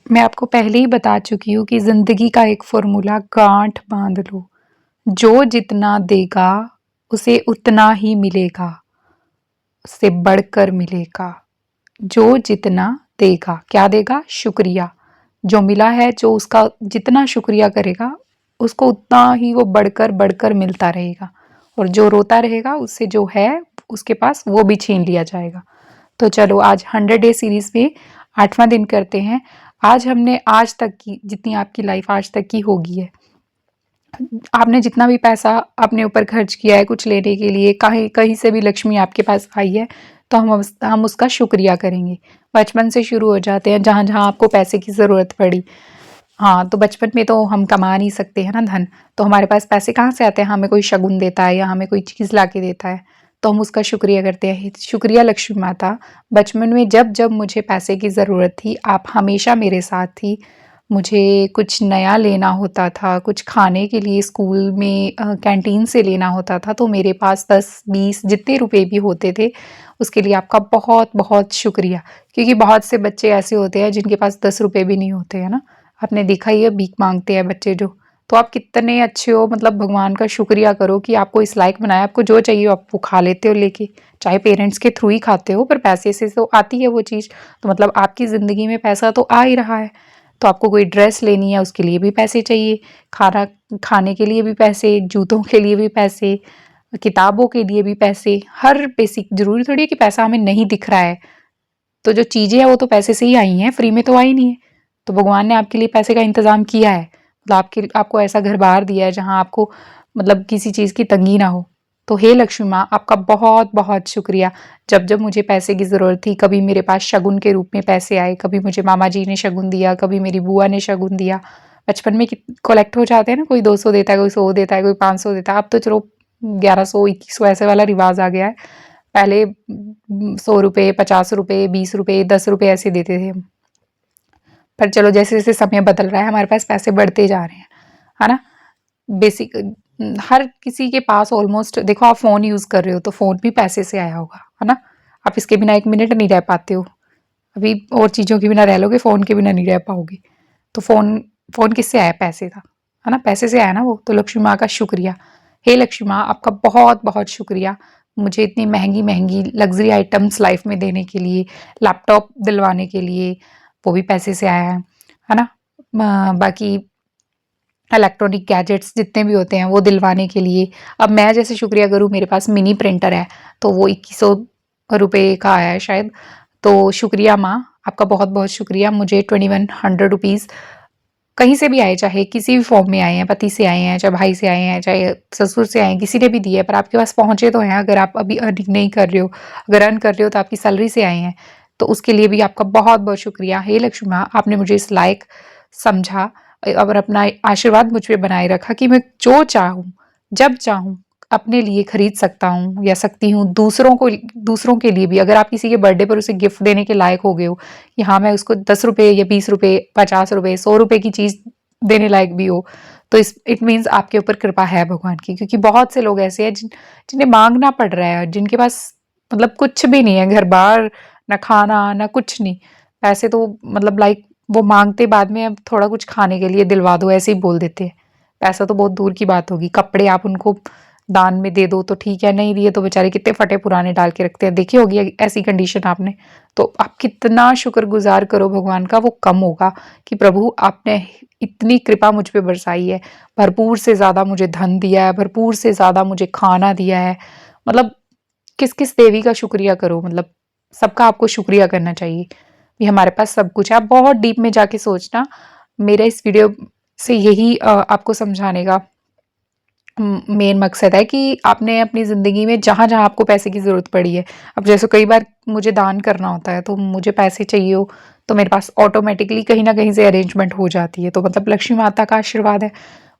मैं आपको पहले ही बता चुकी हूँ कि ज़िंदगी का एक फ़ॉर्मूला गाँठ बाँध लो, जो जितना देगा उसे उतना ही मिलेगा, उससे बढ़कर मिलेगा। जो जितना देगा, क्या देगा? शुक्रिया। जो मिला है, जो उसका जितना शुक्रिया करेगा, उसको उतना ही वो बढ़कर-बढ़कर मिलता रहेगा और जो रोता रहेगा उससे जो है उसके पास वो भी छीन लिया जाएगा। तो चलो आज 100 डे सीरीज़ में 8वां दिन करते हैं। आज हमने आज तक की जितनी आपकी लाइफ आज तक की होगी है, आपने जितना भी पैसा अपने ऊपर खर्च किया है कुछ लेने के लिए, कहीं कहीं से भी लक्ष्मी आपके पास आई है, तो हम उसका शुक्रिया करेंगे। बचपन से शुरू हो जाते हैं, जहाँ जहाँ आपको पैसे की ज़रूरत पड़ी। हाँ, तो बचपन में तो हम कमा नहीं सकते हैं ना धन, तो हमारे पास पैसे कहाँ से आते हैं? हमें कोई शगुन देता है या हमें कोई चीज़ ला के देता है, तो हम उसका शुक्रिया करते हैं। शुक्रिया लक्ष्मी माता, बचपन में जब जब मुझे पैसे की ज़रूरत थी, आप हमेशा मेरे साथ थी। मुझे कुछ नया लेना होता था, कुछ खाने के लिए स्कूल में कैंटीन से लेना होता था, तो मेरे पास 10-20 जितने रुपए भी होते थे, उसके लिए आपका बहुत-बहुत शुक्रिया। क्योंकि बहुत से बच्चे ऐसे होते हैं जिनके पास 10 रुपए भी नहीं होते हैं ना। आपने देखा ही है भीख मांगते हैं बच्चे जो। तो आप कितने अच्छे हो, मतलब भगवान का शुक्रिया करो कि आपको इस लायक बनाया। आपको जो चाहिए आप वो खा लेते हो लेके, चाहे पेरेंट्स के थ्रू ही खाते हो, पर पैसे से तो आती है वो चीज़। तो मतलब आपकी ज़िंदगी में पैसा तो आ ही रहा है। तो आपको कोई ड्रेस लेनी है उसके लिए भी पैसे चाहिए, खाना खाने के लिए भी पैसे, जूतों के लिए भी पैसे, किताबों के लिए भी पैसे, हर बेसिक। ज़रूरी थोड़ी है कि पैसा हमें नहीं दिख रहा है, तो जो चीज़ें हैं वो तो पैसे से ही आई हैं, फ्री में तो आई नहीं है। तो भगवान ने आपके लिए पैसे का इंतज़ाम किया है, मतलब आपको ऐसा घर-बार दिया है जहाँ आपको मतलब किसी चीज़ की तंगी ना हो। तो हे लक्ष्मी माँ, आपका बहुत-बहुत शुक्रिया। जब-जब मुझे पैसे की ज़रूरत थी, कभी मेरे पास शगुन के रूप में पैसे आए, कभी मुझे मामा जी ने शगुन दिया, कभी मेरी बुआ ने शगुन दिया। बचपन में कित कलेक्ट हो जाते हैं ना, कोई 200 देता है, कोई 100 देता है, कोई 500 देता है। अब तो चलो 1100, 2100 ऐसे वाला रिवाज़ आ गया है। पहले 100 रुपए, 50 रुपए, 20 रुपए, 10 रुपए ऐसे देते थे हम। पर चलो जैसे-जैसे समय बदल रहा है हमारे पास पैसे बढ़ते जा रहे हैं, है ना? बेसिक हर किसी के पास ऑलमोस्ट, देखो आप फ़ोन यूज़ कर रहे हो तो फ़ोन भी पैसे से आया होगा, है ना? आप इसके बिना 1 मिनट नहीं रह पाते हो। अभी और चीज़ों के बिना रह लोगे, फ़ोन के बिना नहीं रह पाओगे। तो फ़ोन किससे आया? पैसे था, है ना? पैसे से आया ना वो, तो लक्ष्मी माँ का शुक्रिया। हे लक्ष्मी माँ, आपका बहुत-बहुत शुक्रिया, मुझे इतनी महँगी-महँगी लग्ज़री आइटम्स लाइफ़ में देने के लिए, लैपटॉप दिलवाने के लिए, वो भी पैसे से आया है ना? बाकी इलेक्ट्रॉनिक गैजेट्स जितने भी होते हैं वो दिलवाने के लिए। अब मैं जैसे शुक्रिया करूँ, मेरे पास मिनी प्रिंटर है, तो वो 2100 रुपए का आया है शायद। तो शुक्रिया माँ, आपका बहुत-बहुत शुक्रिया। मुझे 2100 रुपीज़ कहीं से भी आए, चाहे किसी भी फॉर्म में आए हैं, पति से आए हैं, चाहे भाई से आए हैं, चाहे ससुर से आए हैं, किसी ने भी दिए हैं, पर आपके पास पहुँचे तो हैं। अगर आप अभी अर्निंग नहीं कर रहे हो, अगर अर्न कर रहे हो तो आपकी सैलरी से आए हैं, तो उसके लिए भी आपका बहुत-बहुत शुक्रिया। हे लक्ष्मी माँ, आपने मुझे इस लायक समझा और अपना आशीर्वाद मुझ पे बनाए रखा कि मैं जो चाहूँ, जब चाहूँ, अपने लिए खरीद सकता हूँ या सकती हूँ। दूसरों के लिए भी, अगर आप किसी के बर्थडे पर उसे गिफ्ट देने के लायक हो गए हो कि हाँ, मैं उसको 10 रुपए या 20 रुपए, 50 रुपए, 100 रुपए की चीज़ देने लायक भी हो, तो इस इट मीन्स आपके ऊपर कृपा है भगवान की। क्योंकि बहुत से लोग ऐसे हैं जिन्हें माँगना पड़ रहा है, जिनके पास मतलब कुछ भी नहीं है, घर-बार, ना खाना, ना कुछ नहीं। पैसे तो मतलब लाइक वो माँगते बाद में, अब थोड़ा कुछ खाने के लिए दिलवा दो, ऐसे ही बोल देते हैं। पैसा तो बहुत दूर की बात होगी, कपड़े आप उनको दान में दे दो तो ठीक है, नहीं दिए तो बेचारे कितने फटे पुराने डाल के रखते हैं। देखी होगी ऐसी कंडीशन आपने। तो आप कितना शुक्रगुज़ार करो भगवान का, वो कम होगा कि प्रभु आपने इतनी कृपा मुझ पे बरसाई है, भरपूर से ज़्यादा मुझे धन दिया है, भरपूर से ज़्यादा मुझे खाना दिया है। मतलब किस-किस देवी का शुक्रिया करो, मतलब सबका आपको शुक्रिया करना चाहिए कि हमारे पास सब कुछ है। आप बहुत डीप में जाके सोचना, मेरा इस वीडियो से यही आपको समझाने का मेन मकसद है कि आपने अपनी ज़िंदगी में जहाँ-जहाँ आपको पैसे की ज़रूरत पड़ी है, अब जैसे कई बार मुझे दान करना होता है, तो मुझे पैसे चाहिए हो, तो मेरे पास ऑटोमेटिकली कहीं न कहीं से अरेंजमेंट हो जाती है, तो मतलब लक्ष्मी माता का आशीर्वाद है।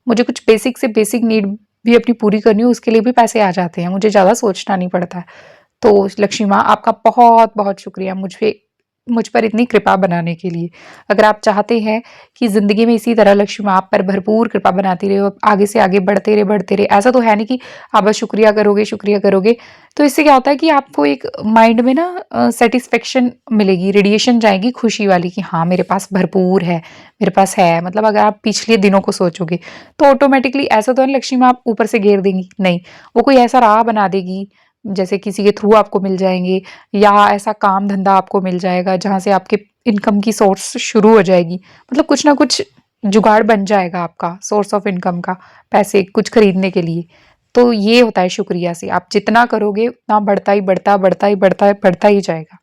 मुझे कुछ बेसिक से बेसिक नीड भी अपनी पूरी करनी हो, उसके लिए भी पैसे आ जाते हैं, मुझे ज़्यादा सोचना नहीं पड़ता है। तो लक्ष्मी माँ, आपका बहुत-बहुत शुक्रिया, मुझ पे मुझ पर इतनी कृपा बनाने के लिए। अगर आप चाहते हैं कि ज़िंदगी में इसी तरह लक्ष्मी माँ आप पर भरपूर कृपा बनाती रहे, आप आगे से आगे बढ़ते रहे। ऐसा तो है नहीं कि आप बस शुक्रिया करोगे, तो इससे क्या होता है कि आपको एक माइंड में ना सैटिस्फैक्शन मिलेगी, रेडिएशन जाएगी खुशी वाली कि हाँ, मेरे पास भरपूर है, मेरे पास है। मतलब अगर आप पिछले दिनों को सोचोगे, तो ऑटोमैटिकली ऐसा तो नहीं लक्ष्मी माँ आप ऊपर से घेर देंगी, नहीं। वो कोई ऐसा राह बना देगी, जैसे किसी के थ्रू आपको मिल जाएँगे, या ऐसा काम धंधा आपको मिल जाएगा जहाँ से आपके इनकम की सोर्स शुरू हो जाएगी। मतलब कुछ ना कुछ जुगाड़ बन जाएगा आपका सोर्स ऑफ इनकम का, पैसे कुछ खरीदने के लिए। तो ये होता है शुक्रिया से, आप जितना करोगे उतना बढ़ता ही जाएगा।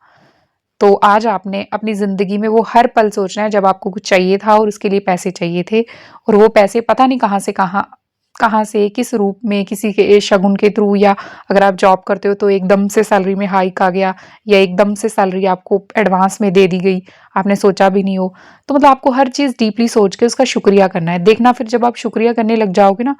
तो आज आपने अपनी ज़िंदगी में वो हर पल सोचना है जब आपको कुछ चाहिए था और उसके लिए पैसे चाहिए थे, और वो पैसे पता नहीं कहाँ से, किस रूप में, किसी के शगुन के थ्रू, या अगर आप जॉब करते हो तो एकदम से सैलरी में हाइक आ गया, या एकदम से सैलरी आपको एडवांस में दे दी गई, आपने सोचा भी नहीं हो। तो मतलब आपको हर चीज़ डीपली सोच के उसका शुक्रिया करना है। देखना फिर जब आप शुक्रिया करने लग जाओगे ना,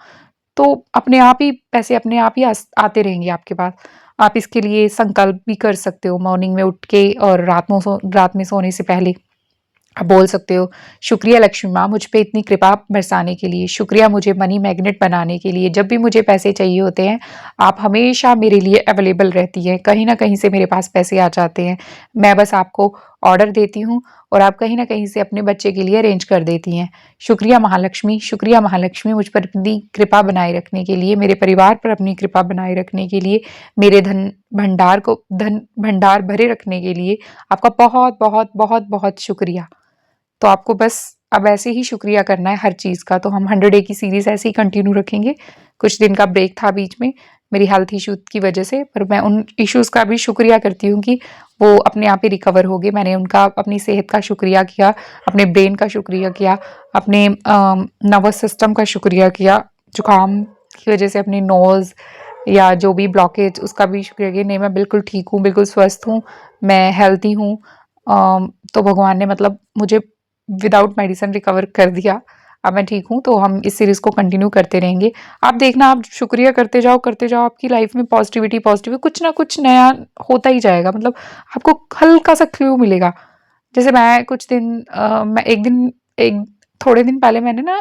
तो अपने आप ही पैसे अपने आप ही आते रहेंगे आपके पास। आप इसके लिए संकल्प भी कर सकते हो मॉर्निंग में उठ के, और रात में सोने से पहले आप बोल सकते हो, शुक्रिया लक्ष्मी माँ मुझ पे इतनी कृपा बरसाने के लिए, शुक्रिया मुझे मनी मैग्नेट बनाने के लिए। जब भी मुझे पैसे चाहिए होते हैं, आप हमेशा मेरे लिए अवेलेबल रहती हैं, कहीं न कहीं से मेरे पास पैसे आ जाते हैं। मैं बस आपको ऑर्डर देती हूँ और आप कहीं न कहीं से अपने बच्चे के लिए अरेंज कर देती हैं। शुक्रिया महालक्ष्मी मुझ पर अपनी कृपा बनाए रखने के लिए, मेरे परिवार पर अपनी कृपा बनाए रखने के लिए, मेरे धन भंडार भरे रखने के लिए आपका बहुत शुक्रिया। तो आपको बस अब ऐसे ही शुक्रिया करना है हर चीज़ का। तो हम 100 डे की सीरीज़ ऐसे ही कंटिन्यू रखेंगे। कुछ दिन का ब्रेक था बीच में मेरी हेल्थ इश्यू की वजह से, पर मैं उन इश्यूज़ का भी शुक्रिया करती हूँ कि वो अपने आप ही रिकवर हो गए। मैंने उनका अपनी सेहत का शुक्रिया किया, अपने ब्रेन का शुक्रिया किया, अपने नर्वस सिस्टम का शुक्रिया किया, जुकाम की वजह से अपनी नोज़ या जो भी ब्लॉकेज उसका भी शुक्रिया किया। नहीं, मैं बिल्कुल ठीक हूँ, बिल्कुल स्वस्थ हूँ, मैं हेल्दी हूँ। तो भगवान ने मतलब मुझे विदाउट मेडिसिन रिकवर कर दिया। अब मैं ठीक हूँ, तो हम इस सीरीज़ को कंटिन्यू करते रहेंगे। आप देखना, आप शुक्रिया करते जाओ, आपकी लाइफ में पॉजिटिव कुछ ना कुछ नया होता ही जाएगा। मतलब आपको हल्का-सा क्लू मिलेगा। जैसे मैं कुछ दिन मैं एक थोड़े दिन पहले मैंने ना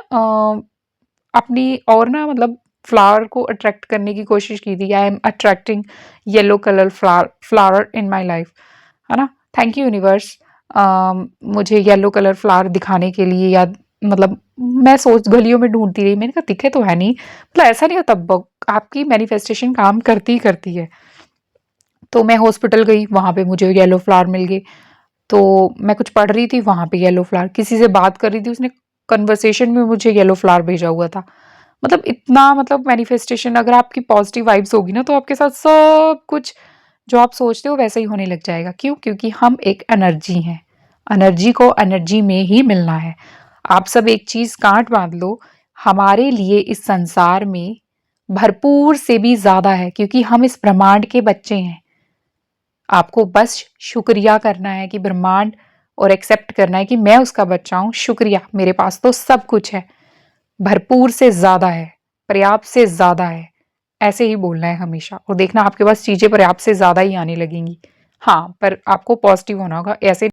अपनी और ना मतलब फ्लावर को अट्रैक्ट करने की कोशिश की थी। I am attracting yellow colour flower in my life, है ना? थैंक यू यूनिवर्स, मुझे येलो कलर फ्लावर दिखाने के लिए, या मतलब मैं सोच गलियों में ढूँढती रही, मैंने कहा दिखे तो है नहीं। मतलब ऐसा नहीं होता, ब आपकी मैनिफेस्टेशन काम करती ही करती है। तो मैं हॉस्पिटल गई, वहाँ पे मुझे येलो फ्लावर मिल गए। तो मैं कुछ पढ़ रही थी, वहाँ पे येलो फ्लावर, किसी से बात कर रही थी, उसने कन्वर्सेशन में मुझे येलो फ्लावर भेजा हुआ था। मतलब इतना, मतलब मैनिफेस्टेशन, अगर आपकी पॉजिटिव वाइब्स होगी ना, तो आपके साथ सब कुछ जो आप सोचते हो वैसा ही होने लग जाएगा। क्यों? क्योंकि हम एक एनर्जी हैं। एनर्जी को एनर्जी में ही मिलना है। आप सब एक चीज़ गाँठ बाँध लो, हमारे लिए इस संसार में भरपूर से भी ज़्यादा है, क्योंकि हम इस ब्रह्मांड के बच्चे हैं। आपको बस शुक्रिया करना है कि ब्रह्मांड, और एक्सेप्ट करना है कि मैं उसका बच्चा हूँ। शुक्रिया, मेरे पास तो सब कुछ है, भरपूर से ज़्यादा है, पर्याप्त से ज़्यादा है। ऐसे ही बोलना है हमेशा, और देखना आपके पास चीज़ें पर्याप्त से ज़्यादा ही आने लगेंगी। हाँ, पर आपको पॉजिटिव होना होगा, ऐसे